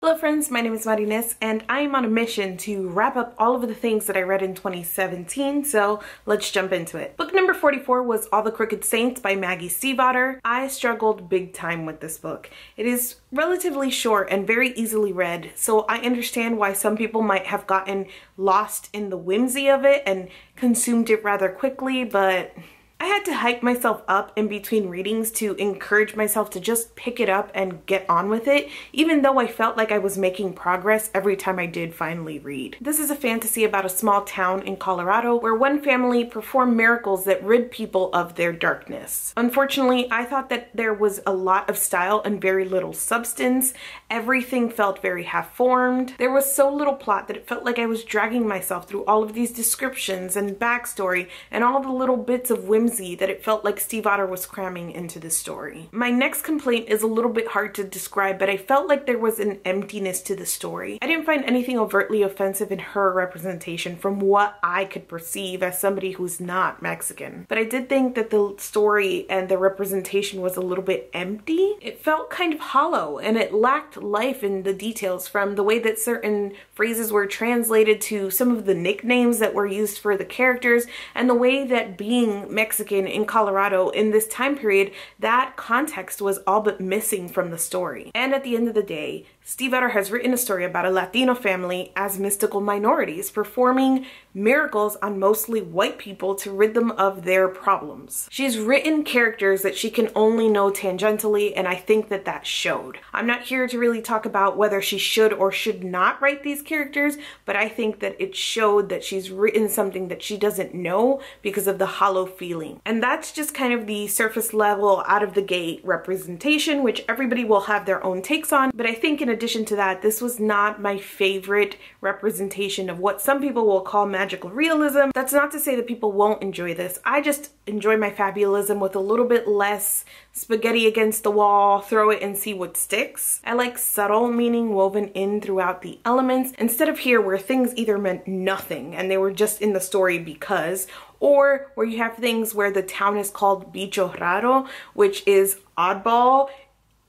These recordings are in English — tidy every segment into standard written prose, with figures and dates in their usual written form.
Hello friends, my name is Marines and I am on a mission to wrap up all of the things that I read in 2017, so let's jump into it. Book number 44 was All the Crooked Saints by Maggie Stiefvater. I struggled big time with this book. It is relatively short and very easily read, so I understand why some people might have gotten lost in the whimsy of it and consumed it rather quickly, but I had to hype myself up in between readings to encourage myself to just pick it up and get on with it, even though I felt like I was making progress every time I did finally read. This is a fantasy about a small town in Colorado where one family performed miracles that rid people of their darkness. Unfortunately, I thought that there was a lot of style and very little substance. Everything felt very half-formed. There was so little plot that it felt like I was dragging myself through all of these descriptions and backstory and all the little bits of whimsy that it felt like Stiefvater was cramming into the story. My next complaint is a little bit hard to describe, but I felt like there was an emptiness to the story. I didn't find anything overtly offensive in her representation from what I could perceive as somebody who's not Mexican, but I did think that the story and the representation was a little bit empty. It felt kind of hollow and it lacked life in the details, from the way that certain phrases were translated to some of the nicknames that were used for the characters, and the way that being Mexican in Colorado in this time period, that context was all but missing from the story. And at the end of the day, Stiefvater has written a story about a Latino family as mystical minorities performing miracles on mostly white people to rid them of their problems. She's written characters that she can only know tangentially, and I think that that showed. I'm not here to really talk about whether she should or should not write these characters, but I think that it showed that she's written something that she doesn't know because of the hollow feeling. And that's just kind of the surface level, out of the gate representation, which everybody will have their own takes on, but I think in addition to that, this was not my favorite representation of what some people will call magical realism. That's not to say that people won't enjoy this. I just enjoy my fabulism with a little bit less spaghetti against the wall, throw it and see what sticks. I like subtle meaning woven in throughout the elements, instead of here where things either meant nothing and they were just in the story because, or where you have things where the town is called Bicho Raro, which is oddball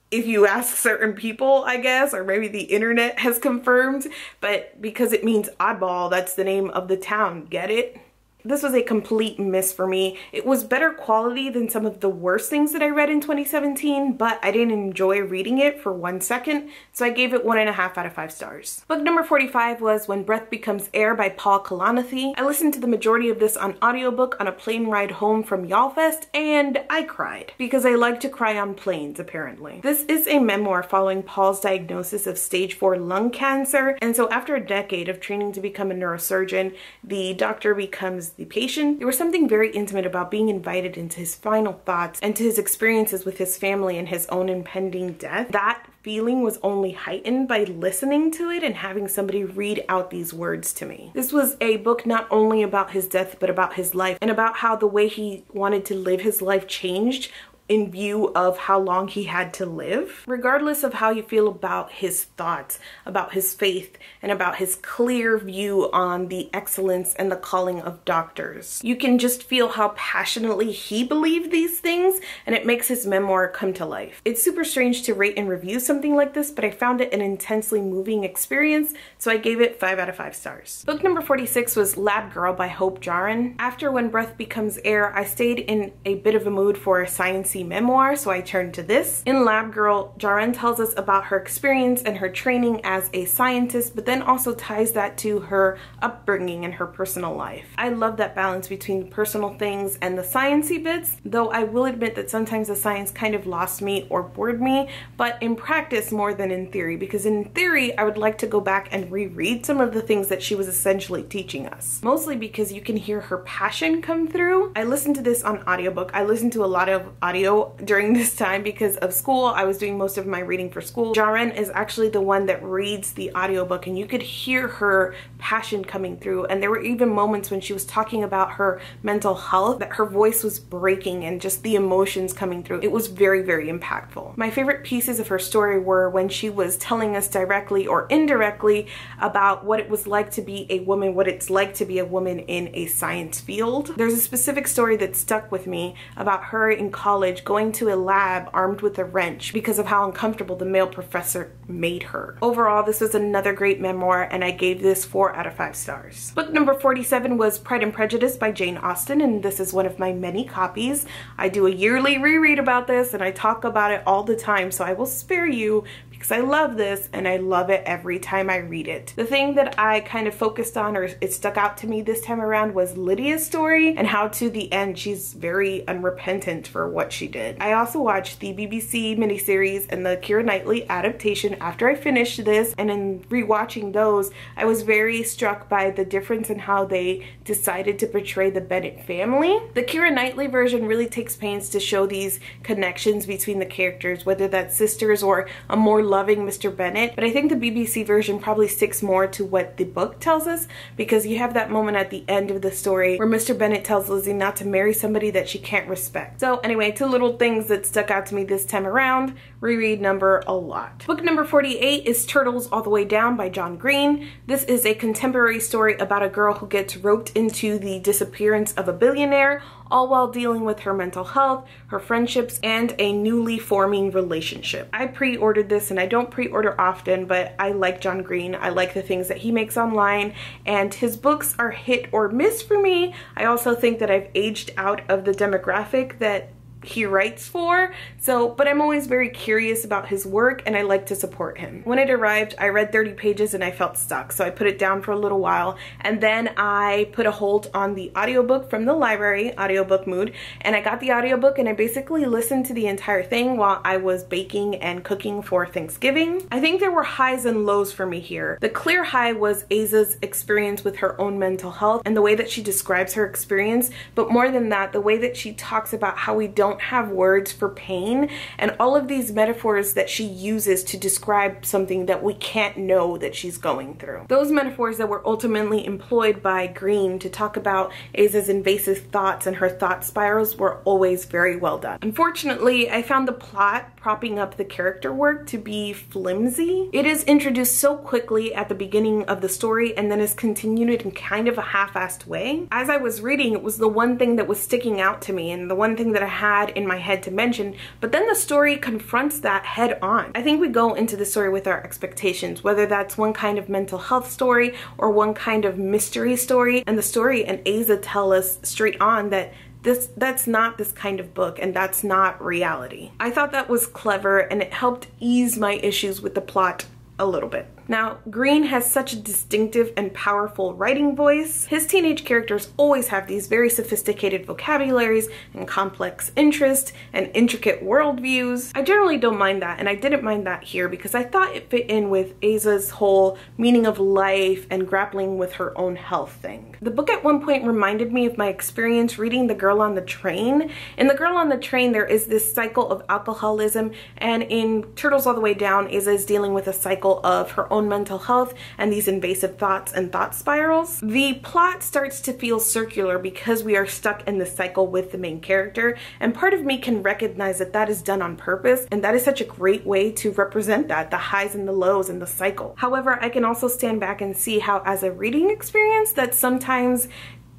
if you ask certain people, I guess, or maybe the internet has confirmed, but because it means oddball, that's the name of the town. Get it? This was a complete miss for me. It was better quality than some of the worst things that I read in 2017, but I didn't enjoy reading it for 1 second, so I gave it 1.5 out of 5 stars. Book number 45 was When Breath Becomes Air by Kalanithi. I listened to the majority of this on audiobook on a plane ride home from YALLFest, and I cried, because I like to cry on planes, apparently. This is a memoir following Paul's diagnosis of stage 4 lung cancer, and so after a decade of training to become a neurosurgeon, the doctor becomes the patient. There was something very intimate about being invited into his final thoughts and to his experiences with his family and his own impending death. That feeling was only heightened by listening to it and having somebody read out these words to me. This was a book not only about his death, but about his life and about how the way he wanted to live his life changed in view of how long he had to live. Regardless of how you feel about his thoughts, about his faith, and about his clear view on the excellence and the calling of doctors, you can just feel how passionately he believed these things, and it makes his memoir come to life. It's super strange to rate and review something like this, but I found it an intensely moving experience, so I gave it 5 out of 5 stars. Book number 46 was Lab Girl by Jahren. After When Breath Becomes Air, I stayed in a bit of a mood for a sciencey memoir, so I turned to this. In Lab Girl, Jahren tells us about her experience and her training as a scientist, but then also ties that to her upbringing and her personal life. I love that balance between the personal things and the sciencey bits, though I will admit that sometimes the science kind of lost me or bored me, but in practice more than in theory, because in theory I would like to go back and reread some of the things that she was essentially teaching us. Mostly because you can hear her passion come through. I listened to this on audiobook. I listened to a lot of audio during this time because of school. I was doing most of my reading for school. Jahren is actually the one that reads the audiobook, and you could hear her passion coming through, and there were even moments when she was talking about her mental health that her voice was breaking and just the emotions coming through. It was very, very impactful. My favorite pieces of her story were when she was telling us directly or indirectly about what it was like to be a woman, what it's like to be a woman in a science field. There's a specific story that stuck with me about her in college college going to a lab armed with a wrench because of how uncomfortable the male professor made her. Overall, this was another great memoir, and I gave this 4 out of 5 stars. Book number 47 was Pride and Prejudice by Jane Austen, and this is one of my many copies. I do a yearly reread about this, and I talk about it all the time, so I will spare you because I love this and I love it every time I read it. The thing that I kind of focused on, or it stuck out to me this time around, was Lydia's story and how to the end she's very unrepentant for what she did. I also watched the BBC miniseries and the Keira Knightley adaptation after I finished this, and in rewatching those, I was very struck by the difference in how they decided to portray the Bennet family. The Keira Knightley version really takes pains to show these connections between the characters, whether that's sisters or a more loving Mr. Bennet, but I think the BBC version probably sticks more to what the book tells us, because you have that moment at the end of the story where Mr. Bennet tells Lizzie not to marry somebody that she can't respect. So anyway, 2 little things that stuck out to me this time around. Reread number a lot. Book number 48 is Turtles All the Way Down by John Green. This is a contemporary story about a girl who gets roped into the disappearance of a billionaire, all while dealing with her mental health, her friendships, and a newly forming relationship. I pre-ordered this, and I don't pre-order often, but I like John Green. I like the things that he makes online, and his books are hit or miss for me. I also think that I've aged out of the demographic that he writes for, but I'm always very curious about his work, and I like to support him. When it arrived, I read 30 pages and I felt stuck, so I put it down for a little while, and then I put a hold on the audiobook from the library, Audiobook Mood, and I got the audiobook and I basically listened to the entire thing while I was baking and cooking for Thanksgiving. I think there were highs and lows for me here. The clear high was Aza's experience with her own mental health and the way that she describes her experience, but more than that, the way that she talks about how we don't have words for pain, and all of these metaphors that she uses to describe something that we can't know that she's going through. Those metaphors that were ultimately employed by Green to talk about Aza's invasive thoughts and her thought spirals were always very well done. Unfortunately, I found the plot propping up the character work to be flimsy. It is introduced so quickly at the beginning of the story and then is continued in kind of a half-assed way. As I was reading, it was the one thing that was sticking out to me and the one thing that I had in my head to mention, but then the story confronts that head on. I think we go into the story with our expectations, whether that's one kind of mental health story or one kind of mystery story, and the story and Aza tell us straight on that that's not this kind of book and that's not reality. I thought that was clever, and it helped ease my issues with the plot a little bit. Now, Green has such a distinctive and powerful writing voice. His teenage characters always have these very sophisticated vocabularies and complex interests and intricate worldviews. I generally don't mind that, and I didn't mind that here because I thought it fit in with Aza's whole meaning of life and grappling with her own health thing. The book at one point reminded me of my experience reading The Girl on the Train. In The Girl on the Train, there is this cycle of alcoholism, and in Turtles All the Way Down, Aza is dealing with a cycle of her own mental health and these invasive thoughts and thought spirals. The plot starts to feel circular because we are stuck in the cycle with the main character, and part of me can recognize that that is done on purpose, and that is such a great way to represent that, the highs and the lows and the cycle. However, I can also stand back and see how as a reading experience that sometimes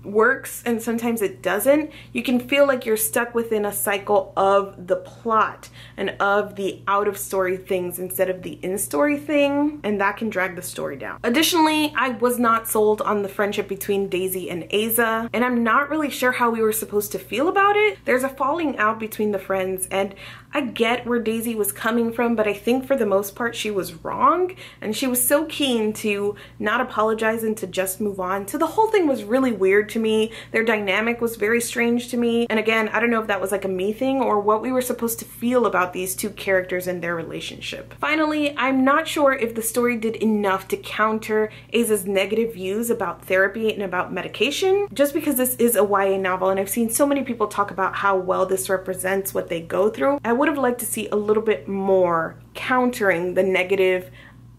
works and sometimes it doesn't. You can feel like you're stuck within a cycle of the plot and of the out of story things instead of the in story thing, and that can drag the story down. Additionally, I was not sold on the friendship between Daisy and Aza, and I'm not really sure how we were supposed to feel about it. There's a falling out between the friends, and I get where Daisy was coming from, but I think for the most part she was wrong, and she was so keen to not apologize and to just move on. So the whole thing was really weird to me. Their dynamic was very strange to me, and again, I don't know if that was like a me thing or what we were supposed to feel about these two characters and their relationship. Finally, I'm not sure if the story did enough to counter Aza's negative views about therapy and about medication. Just because this is a YA novel and I've seen so many people talk about how well this represents what they go through, I would have liked to see a little bit more countering the negative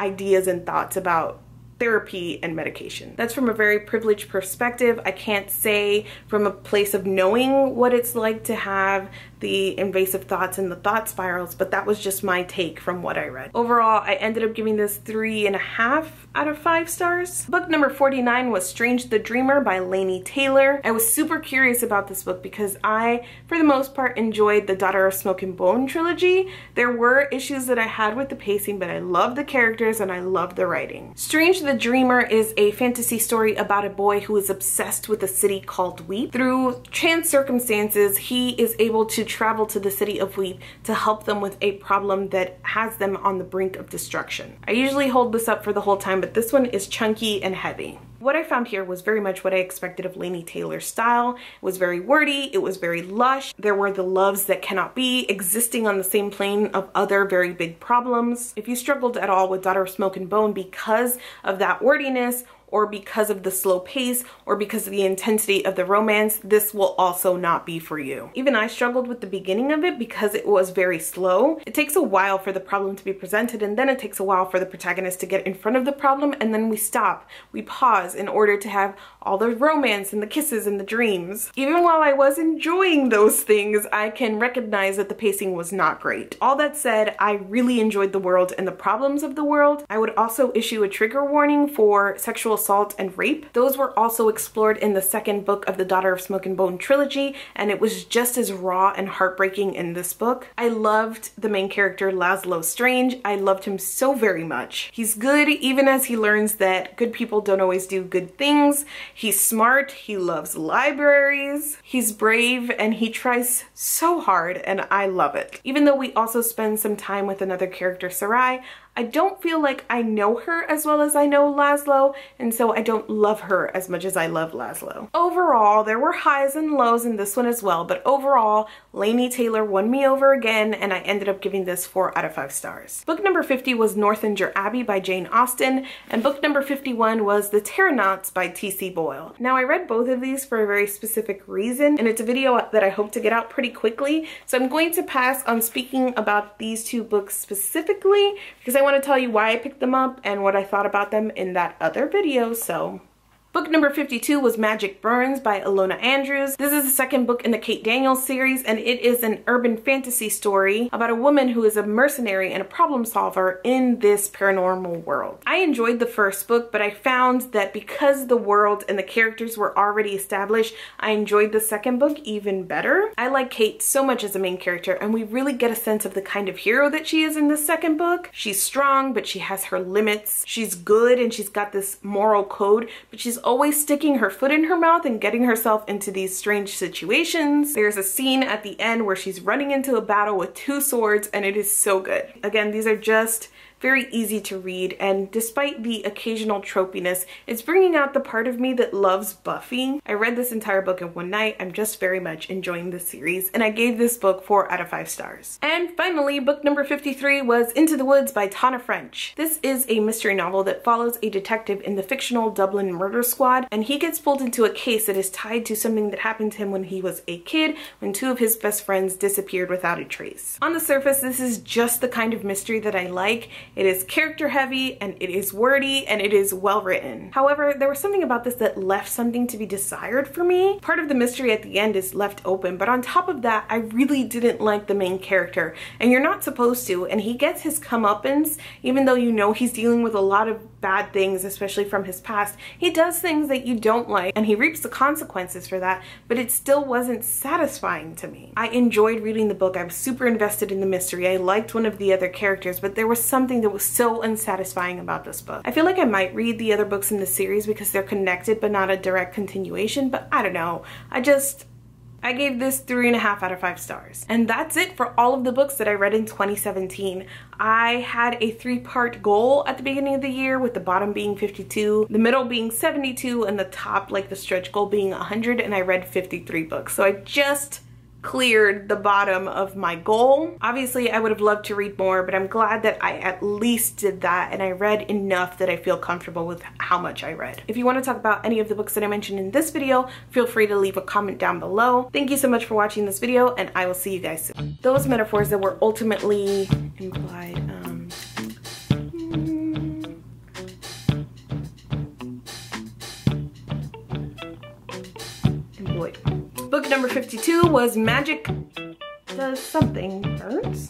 ideas and thoughts about therapy and medication. That's from a very privileged perspective. I can't say from a place of knowing what it's like to have the invasive thoughts and the thought spirals, but that was just my take from what I read. Overall, I ended up giving this 3.5 out of 5 stars. Book number 49 was Strange the Dreamer by Laini Taylor. I was super curious about this book because I, for the most part, enjoyed the Daughter of Smoke and Bone trilogy. There were issues that I had with the pacing, but I loved the characters and I loved the writing. Strange the Dreamer is a fantasy story about a boy who is obsessed with a city called Weep. Through chance circumstances, he is able to travel to the city of Weep to help them with a problem that has them on the brink of destruction. I usually hold this up for the whole time, but this one is chunky and heavy. What I found here was very much what I expected of Laini Taylor's style. It was very wordy, it was very lush. There were the loves that cannot be existing on the same plane of other very big problems. If you struggled at all with Daughter of Smoke and Bone because of that wordiness, or because of the slow pace, or because of the intensity of the romance, this will also not be for you. Even I struggled with the beginning of it because it was very slow. It takes a while for the problem to be presented, and then it takes a while for the protagonist to get in front of the problem, and then we stop, we pause in order to have all the romance and the kisses and the dreams. Even while I was enjoying those things, I can recognize that the pacing was not great. All that said, I really enjoyed the world and the problems of the world. I would also issue a trigger warning for sexual assault and rape. Those were also explored in the second book of the Daughter of Smoke and Bone trilogy, and it was just as raw and heartbreaking in this book. I loved the main character, Laszlo Strange. I loved him so very much. He's good even as he learns that good people don't always do good things. He's smart, he loves libraries, he's brave, and he tries so hard, and I love it. Even though we also spend some time with another character, Sarai, I don't feel like I know her as well as I know Laszlo, and so I don't love her as much as I love Laszlo. Overall, there were highs and lows in this one as well, but overall, Laini Taylor won me over again, and I ended up giving this 4 out of 5 stars. Book number 50 was Northanger Abbey by Jane Austen, and book number 51 was The Terranauts by T.C. Boyle. Now, I read both of these for a very specific reason, and it's a video that I hope to get out pretty quickly, so I'm going to pass on speaking about these two books specifically, because I want to tell you why I picked them up and what I thought about them in that other video, so. Book number 52 was Magic Burns by Ilona Andrews. This is the second book in the Kate Daniels series, and it is an urban fantasy story about a woman who is a mercenary and a problem solver in this paranormal world. I enjoyed the first book, but I found that because the world and the characters were already established, I enjoyed the second book even better. I like Kate so much as a main character, and we really get a sense of the kind of hero that she is in the second book. She's strong, but she has her limits. She's good, and she's got this moral code, but she's always sticking her foot in her mouth and getting herself into these strange situations. There's a scene at the end where she's running into a battle with 2 swords, and it is so good. Again, these are just very easy to read, and despite the occasional tropiness, it's bringing out the part of me that loves Buffy. I read this entire book in one night. I'm just very much enjoying the series, and I gave this book 4 out of 5 stars. And finally, book number 53 was Into the Woods by Tana French. This is a mystery novel that follows a detective in the fictional Dublin murder squad, and he gets pulled into a case that is tied to something that happened to him when he was a kid, when 2 of his best friends disappeared without a trace. On the surface, this is just the kind of mystery that I like. It is character heavy, and it is wordy, and it is well written. However, there was something about this that left something to be desired for me. Part of the mystery at the end is left open, but on top of that, I really didn't like the main character, and you're not supposed to, and he gets his comeuppance, even though you know he's dealing with a lot of bad things, especially from his past. He does things that you don't like, and he reaps the consequences for that, but it still wasn't satisfying to me. I enjoyed reading the book. I was super invested in the mystery. I liked one of the other characters, but there was something that was so unsatisfying about this book. I feel like I might read the other books in the series because they're connected but not a direct continuation, but I don't know. I gave this 3.5 out of 5 stars. And that's it for all of the books that I read in 2017. I had a 3-part goal at the beginning of the year, with the bottom being 52, the middle being 72, and the top, like the stretch goal, being 100, and I read 53 books. So I just cleared the bottom of my goal. Obviously, I would have loved to read more, but I'm glad that I at least did that, and I read enough that I feel comfortable with how much I read. If you want to talk about any of the books that I mentioned in this video, feel free to leave a comment down below. Thank you so much for watching this video, and I will see you guys soon. Those metaphors that were ultimately implied, Book number 52 was Magic Does Something Burns?